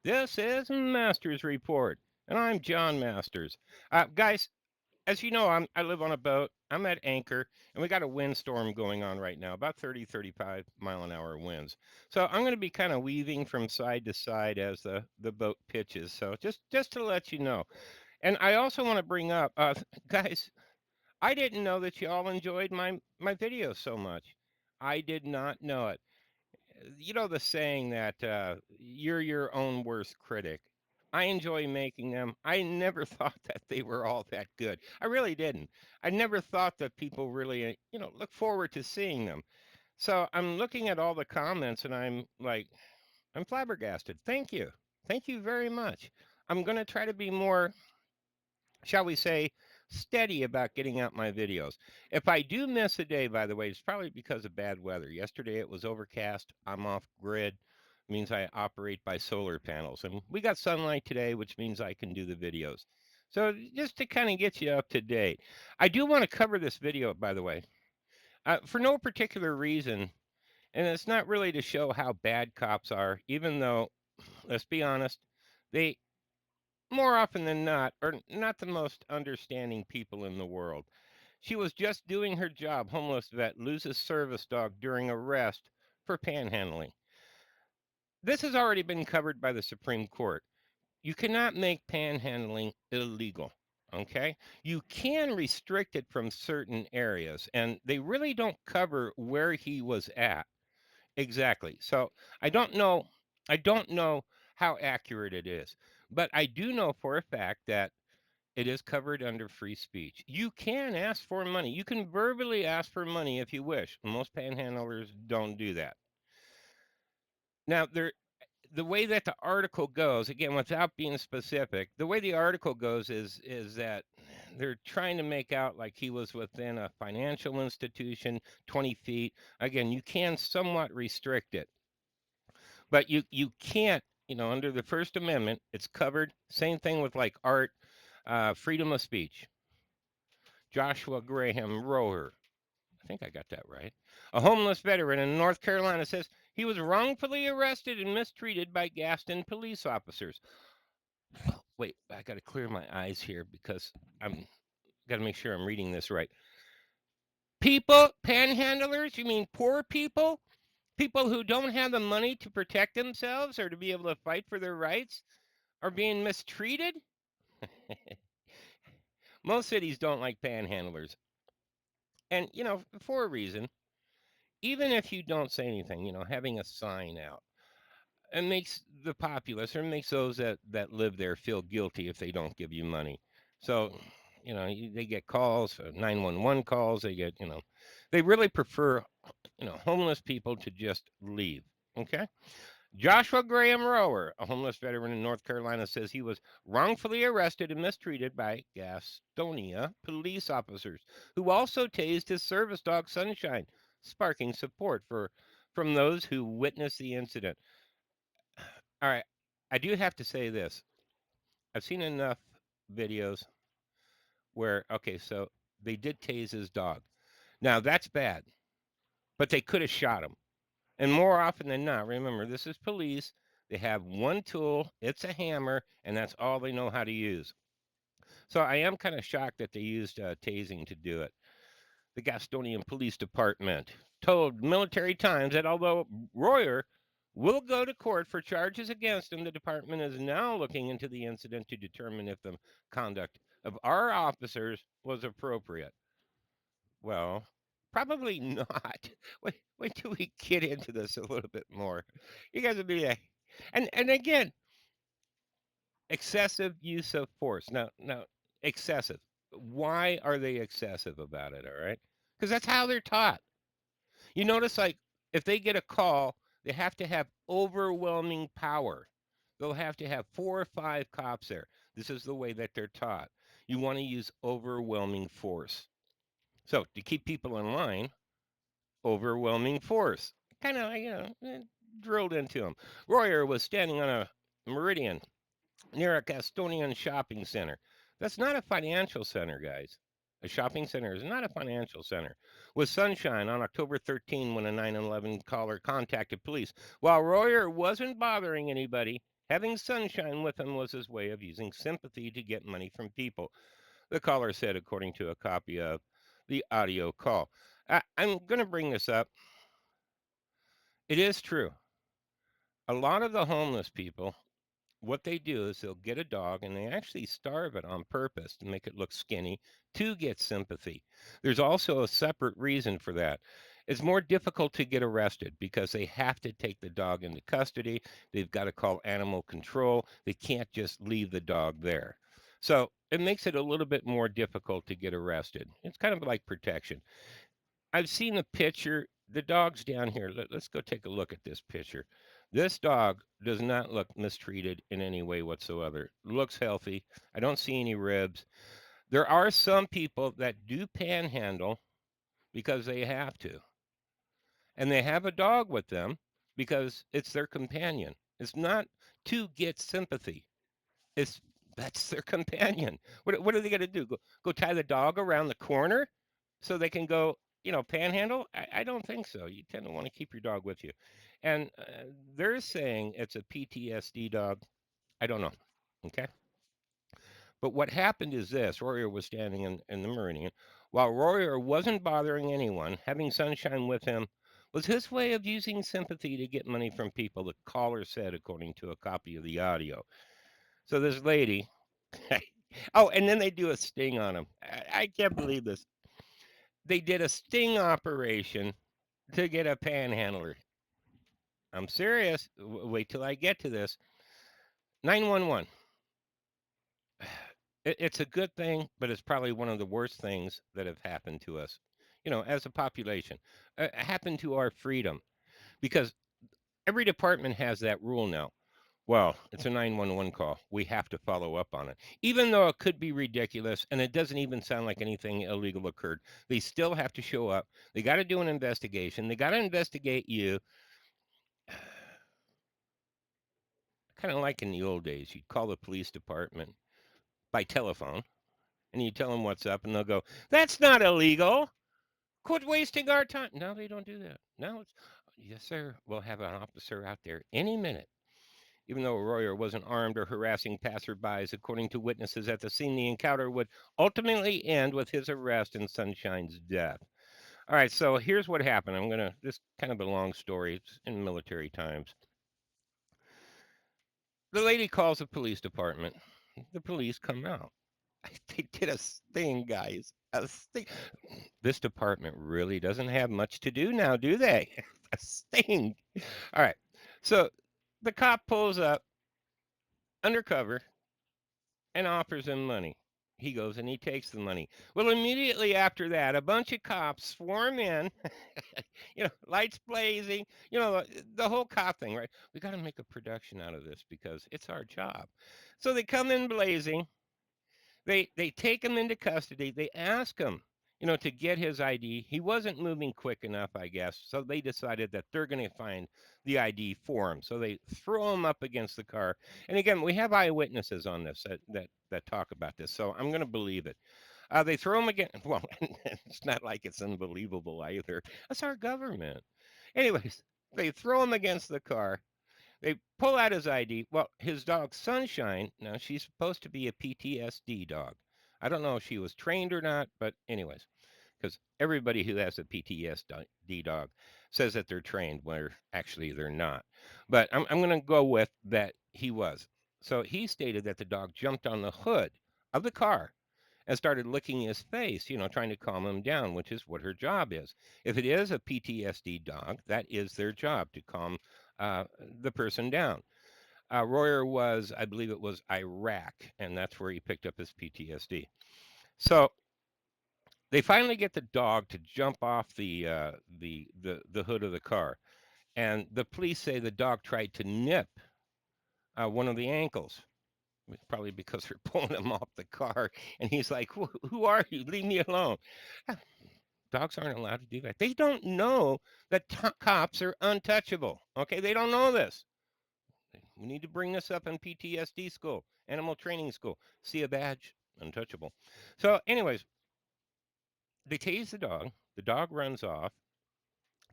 This is Masters Report, and I'm John Masters. Guys, as you know, I live on a boat. I'm at anchor, and we got a windstorm going on right now, about 30, 35 mile an hour winds. So I'm going to be kind of weaving from side to side as the boat pitches. So just to let you know. And I also want to bring up, guys, I didn't know that you all enjoyed my videos so much. I did not know it. You know the saying that you're your own worst critic. I enjoy making them. I never thought that they were all that good. I really didn't. I never thought that people really, look forward to seeing them. So I'm looking at all the comments and I'm like, I'm flabbergasted. Thank you. Thank you very much. I'm going to try to be more, shall we say, steady about getting out my videos. If I do miss a day, by the way, it's probably because of bad weather. Yesterday it was overcast. I'm off grid. Means I operate by solar panels. And we got sunlight today, which means I can do the videos. So just to kind of get you up to date, I do want to cover this video, by the way, for no particular reason. And it's not really to show how bad cops are, even though, let's be honest, they more often than not, are not the most understanding people in the world. She was just doing her job. Homeless vet loses service dog during arrest for panhandling. This has already been covered by the Supreme Court. You cannot make panhandling illegal. Okay. You can restrict it from certain areas, and they really don't cover where he was at. Exactly. So I don't know. I don't know how accurate it is, but I do know for a fact that it is covered under free speech. You can ask for money. You can verbally ask for money if you wish. Most panhandlers don't do that. Now, the way that the article goes, again, without being specific, the way the article goes is that they're trying to make out like he was within a financial institution, 20 feet. Again, you can somewhat restrict it, but you can't. Under the First Amendment, it's covered. Same thing with like art, freedom of speech. Joshua Graham Rower. I think I got that right. A homeless veteran in North Carolina says he was wrongfully arrested and mistreated by Gaston police officers. Wait, I got to clear my eyes here because I'm got to make sure I'm reading this right. People, panhandlers, you mean poor people? People who don't have the money to protect themselves or to be able to fight for their rights are being mistreated? Most cities don't like panhandlers. And, for a reason. Even if you don't say anything, having a sign out, it makes the populace or makes those that live there feel guilty if they don't give you money. So, they get calls, 911 calls. They get, they really prefer, homeless people to just leave. Okay. Joshua Graham Rower, a homeless veteran in North Carolina, says he was wrongfully arrested and mistreated by Gastonia police officers, who also tased his service dog Sunshine, sparking support from those who witnessed the incident. All right, I do have to say this. I've seen enough videos where, okay, so they did tase his dog. Now, that's bad, but they could have shot him. And more often than not, remember, this is police. They have one tool, it's a hammer, and that's all they know how to use. So I am kind of shocked that they used tasing to do it. The Gastonian Police Department told Military Times that although Royer will go to court for charges against him, the department is now looking into the incident to determine if the conduct of our officers was appropriate. Well, probably not. Wait till we get into this a little bit more. You guys will be like, and again, excessive use of force. Now, excessive. Why are they excessive about it? All right, because that's how they're taught. You notice, like, if they get a call, they have to have overwhelming power. They'll have to have 4 or 5 cops there. This is the way that they're taught. You want to use overwhelming force. So to keep people in line, overwhelming force. Kind of, drilled into him. Royer was standing on a meridian near a Castonian shopping center. That's not a financial center, guys. A shopping center is not a financial center. With Sunshine on October 13 when a 911 caller contacted police. While Royer wasn't bothering anybody, Having sunshine with him was his way of using sympathy to get money from people, the caller said, according to a copy of the audio call. I'm going to bring this up. It is true. A lot of the homeless people, what they do is they'll get a dog and they actually starve it on purpose to make it look skinny to get sympathy. There's also a separate reason for that. It's more difficult to get arrested because they have to take the dog into custody. They've got to call animal control. They can't just leave the dog there. So it makes it a little bit more difficult to get arrested. It's kind of like protection. I've seen the picture. The dog's down here. Let's go take a look at this picture. This dog does not look mistreated in any way whatsoever. Looks healthy. I don't see any ribs. There are some people that do panhandle because they have to, and they have a dog with them because it's their companion. It's not to get sympathy. It's That's their companion. What are they going to do? Go tie the dog around the corner so they can go, panhandle? I don't think so. You tend to want to keep your dog with you. And they're saying it's a PTSD dog. I don't know. Okay. But what happened is this: Royer was standing in the Meridian. While Royer wasn't bothering anyone, having sunshine with him was his way of using sympathy to get money from people, the caller said, according to a copy of the audio. So this lady, oh, and then they do a sting on him. I can't believe this. They did a sting operation to get a panhandler. I'm serious. Wait till I get to this. 911. It's a good thing, but it's probably one of the worst things that have happened to us, as a population. Happened to our freedom because every department has that rule now. Well, it's a 911 call. We have to follow up on it. Even though it could be ridiculous and it doesn't even sound like anything illegal occurred, they still have to show up. They got to do an investigation. They got to investigate you. Kind of like in the old days, you'd call the police department by telephone and you tell them what's up, and they'll go, "That's not illegal. Quit wasting our time." No, they don't do that. No, it's, "Yes, sir. We'll have an officer out there any minute." Even though Royer wasn't armed or harassing passerbys, according to witnesses at the scene, the encounter would ultimately end with his arrest and Sunshine's death. All right, so here's what happened. This kind of a long story. It's in military times. The lady calls the police department. The police come out. They did a sting, guys. A sting. This department really doesn't have much to do now, do they? A sting. All right. So the cop pulls up undercover and offers him money. He goes and he takes the money. Well, immediately after that, a bunch of cops swarm in, lights blazing, the whole cop thing, right? We got to make a production out of this because it's our job. So they come in blazing. They take him into custody. They ask him, to get his ID. He wasn't moving quick enough, I guess. So they decided that they're going to find the ID for him. So they throw him up against the car. And again, we have eyewitnesses on this that talk about this. So I'm going to believe it. They throw him again. Well, it's not like it's unbelievable either. That's our government. Anyways, they throw him against the car. They pull out his ID. Well, his dog Sunshine, now she's supposed to be a PTSD dog. I don't know if she was trained or not, but anyways, because everybody who has a PTSD dog says that they're trained, where actually they're not. But I'm going to go with that he was. So he stated that the dog jumped on the hood of the car and started licking his face, trying to calm him down, which is what her job is. If it is a PTSD dog, that is their job to calm the person down. Royer was, I believe it was Iraq, and that's where he picked up his PTSD. So they finally get the dog to jump off the hood of the car, and the police say the dog tried to nip one of the ankles. Probably because they're pulling him off the car, and he's like, "Who are you? Leave me alone." Dogs aren't allowed to do that. They don't know that cops are untouchable. Okay, they don't know this. We need to bring this up in PTSD school, animal training school. See a badge, untouchable. So, anyways, they tase the dog. The dog runs off.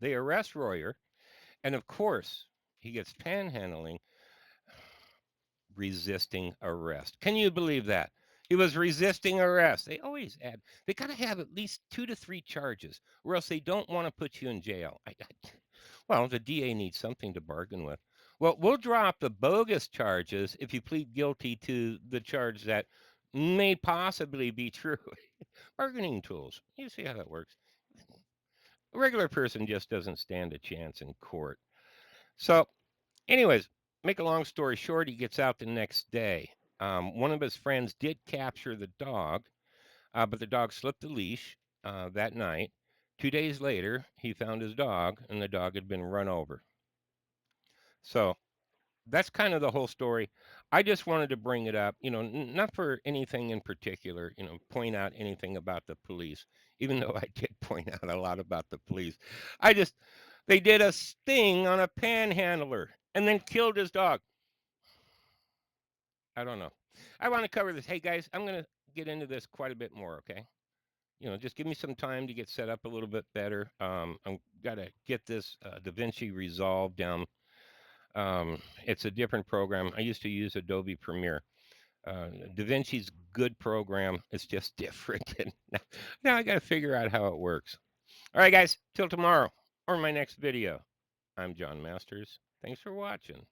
They arrest Royer, and of course, he gets panhandling. resisting arrest. Can you believe that? He was resisting arrest. They always add, they got to have at least 2 to 3 charges, or else they don't want to put you in jail. Well, the DA needs something to bargain with. Well, we'll drop the bogus charges if you plead guilty to the charge that may possibly be true. Bargaining tools. You see how that works. A regular person just doesn't stand a chance in court. So, anyways, make a long story short, he gets out the next day. One of his friends did capture the dog, but the dog slipped the leash that night. 2 days later, he found his dog, and the dog had been run over. So that's kind of the whole story. I just wanted to bring it up, not for anything in particular, point out anything about the police, even though I did point out a lot about the police. I just, they did a sting on a panhandler and then killed his dog. I don't know. I want to cover this. Hey guys, I'm going to get into this quite a bit more, okay? Just give me some time to get set up a little bit better. I'm got to get this DaVinci Resolve down. It's a different program. I used to use Adobe Premiere. DaVinci's good program. It's just different. And now I got to figure out how it works. All right, guys. Till tomorrow or my next video. I'm John Masters. Thanks for watching.